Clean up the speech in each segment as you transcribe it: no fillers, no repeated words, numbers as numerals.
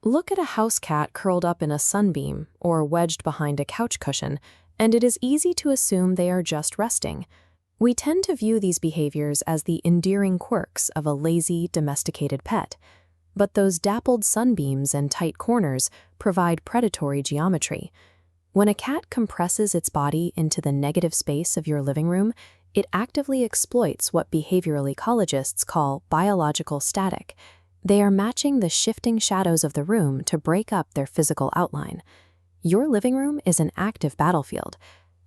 Look at a house cat curled up in a sunbeam or wedged behind a couch cushion, and it is easy to assume they are just resting. We tend to view these behaviors as the endearing quirks of a lazy, domesticated pet. But those dappled sunbeams and tight corners provide predatory geometry. When a cat compresses its body into the negative space of your living room, it actively exploits what behavioral ecologists call biological static. They are matching the shifting shadows of the room to break up their physical outline. Your living room is an active battlefield.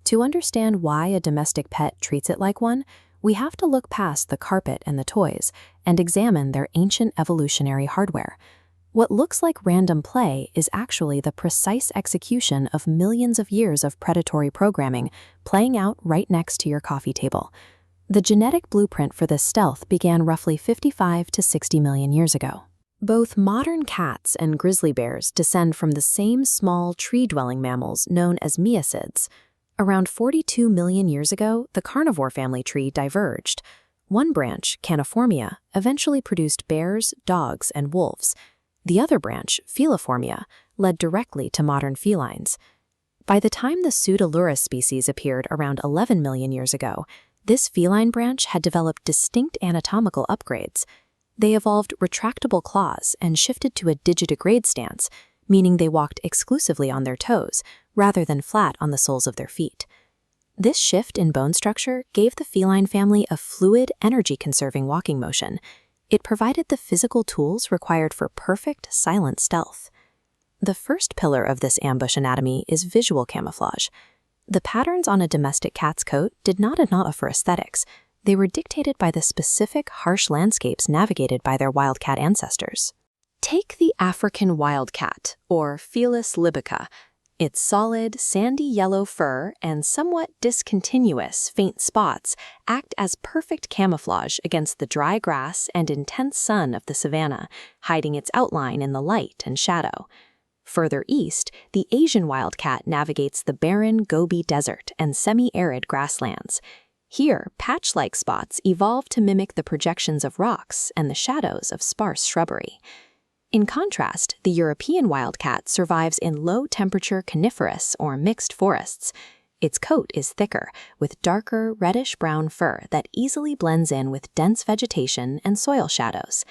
To understand why a domestic pet treats it like one, we have to look past the carpet and the toys and examine their ancient evolutionary hardware. What looks like random play is actually the precise execution of millions of years of predatory programming playing out right next to your coffee table. The genetic blueprint for this stealth began roughly 55 to 60 million years ago. Both modern cats and grizzly bears descend from the same small tree-dwelling mammals known as miacids. Around 42 million years ago, the carnivore family tree diverged. One branch, Caniformia, eventually produced bears, dogs, and wolves. The other branch, Feliformia, led directly to modern felines. By the time the Pseudolurus species appeared around 11 million years ago, this feline branch had developed distinct anatomical upgrades. They evolved retractable claws and shifted to a digitigrade stance, meaning they walked exclusively on their toes, rather than flat on the soles of their feet. This shift in bone structure gave the feline family a fluid, energy-conserving walking motion. It provided the physical tools required for perfect, silent stealth. The first pillar of this ambush anatomy is visual camouflage. The patterns on a domestic cat's coat did not for aesthetics. They were dictated by the specific, harsh landscapes navigated by their wildcat ancestors. Take the African wildcat, or Felis libica. Its solid, sandy yellow fur and somewhat discontinuous, faint spots act as perfect camouflage against the dry grass and intense sun of the savanna, hiding its outline in the light and shadow. Further east, the Asian wildcat navigates the barren Gobi Desert and semi-arid grasslands. Here, patch-like spots evolve to mimic the projections of rocks and the shadows of sparse shrubbery. In contrast, the European wildcat survives in low-temperature coniferous or mixed forests. Its coat is thicker, with darker reddish-brown fur that easily blends in with dense vegetation and soil shadows.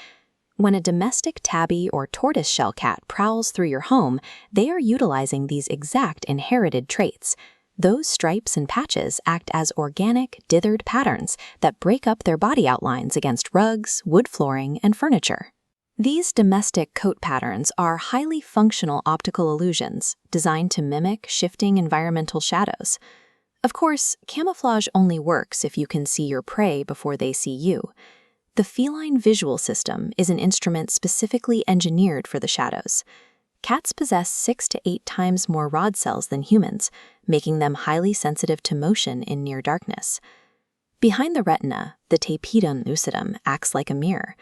When a domestic tabby or tortoiseshell cat prowls through your home, they are utilizing these exact inherited traits. Those stripes and patches act as organic, dithered patterns that break up their body outlines against rugs, wood flooring, and furniture. These domestic coat patterns are highly functional optical illusions designed to mimic shifting environmental shadows. Of course, camouflage only works if you can see your prey before they see you. The feline visual system is an instrument specifically engineered for the shadows. Cats possess 6 to 8 times more rod cells than humans, making them highly sensitive to motion in near darkness. Behind the retina, the tapetum lucidum acts like a mirror.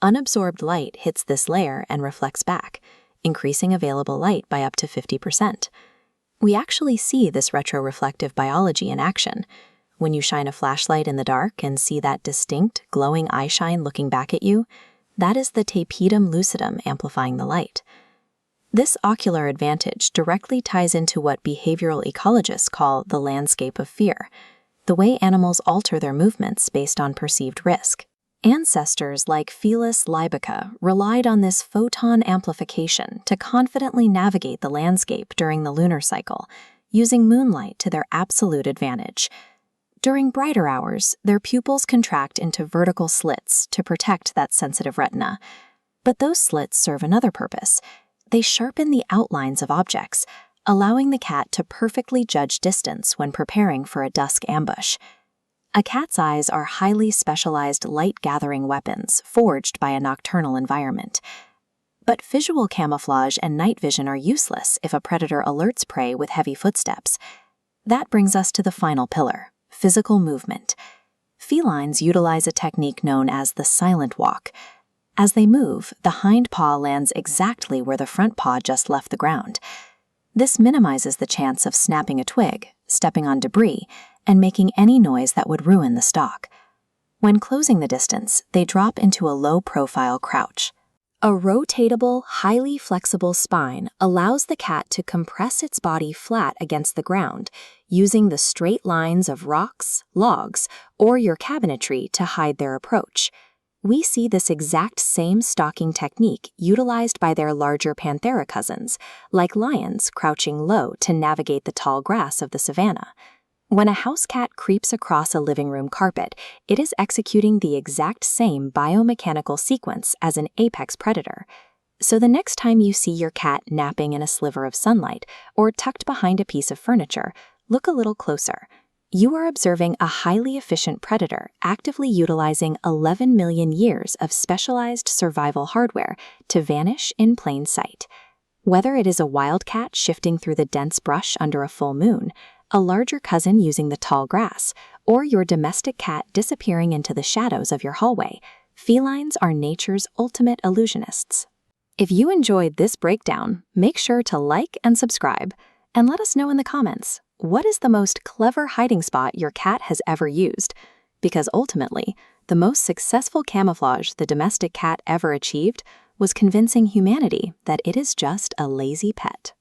Unabsorbed light hits this layer and reflects back, increasing available light by up to 50%. We actually see this retroreflective biology in action. When you shine a flashlight in the dark and see that distinct, glowing eye shine looking back at you, that is the tapetum lucidum amplifying the light. This ocular advantage directly ties into what behavioral ecologists call the landscape of fear, the way animals alter their movements based on perceived risk. Ancestors like Felis libica relied on this photon amplification to confidently navigate the landscape during the lunar cycle, using moonlight to their absolute advantage. During brighter hours, their pupils contract into vertical slits to protect that sensitive retina. But those slits serve another purpose. They sharpen the outlines of objects, allowing the cat to perfectly judge distance when preparing for a dusk ambush. A cat's eyes are highly specialized light-gathering weapons forged by a nocturnal environment. But visual camouflage and night vision are useless if a predator alerts prey with heavy footsteps. That brings us to the final pillar, physical movement. Felines utilize a technique known as the silent walk. As they move, the hind paw lands exactly where the front paw just left the ground. This minimizes the chance of snapping a twig, stepping on debris, and making any noise that would ruin the stalk. When closing the distance, they drop into a low-profile crouch. A rotatable, highly flexible spine allows the cat to compress its body flat against the ground, using the straight lines of rocks, logs, or your cabinetry to hide their approach. We see this exact same stalking technique utilized by their larger panthera cousins, like lions crouching low to navigate the tall grass of the savanna. When a house cat creeps across a living room carpet, it is executing the exact same biomechanical sequence as an apex predator. So the next time you see your cat napping in a sliver of sunlight or tucked behind a piece of furniture, look a little closer. You are observing a highly efficient predator actively utilizing 11 million years of specialized survival hardware to vanish in plain sight. Whether it is a wildcat shifting through the dense brush under a full moon, a larger cousin using the tall grass, or your domestic cat disappearing into the shadows of your hallway, felines are nature's ultimate illusionists. If you enjoyed this breakdown, make sure to like and subscribe, and let us know in the comments, what is the most clever hiding spot your cat has ever used? Because ultimately, the most successful camouflage the domestic cat ever achieved was convincing humanity that it is just a lazy pet.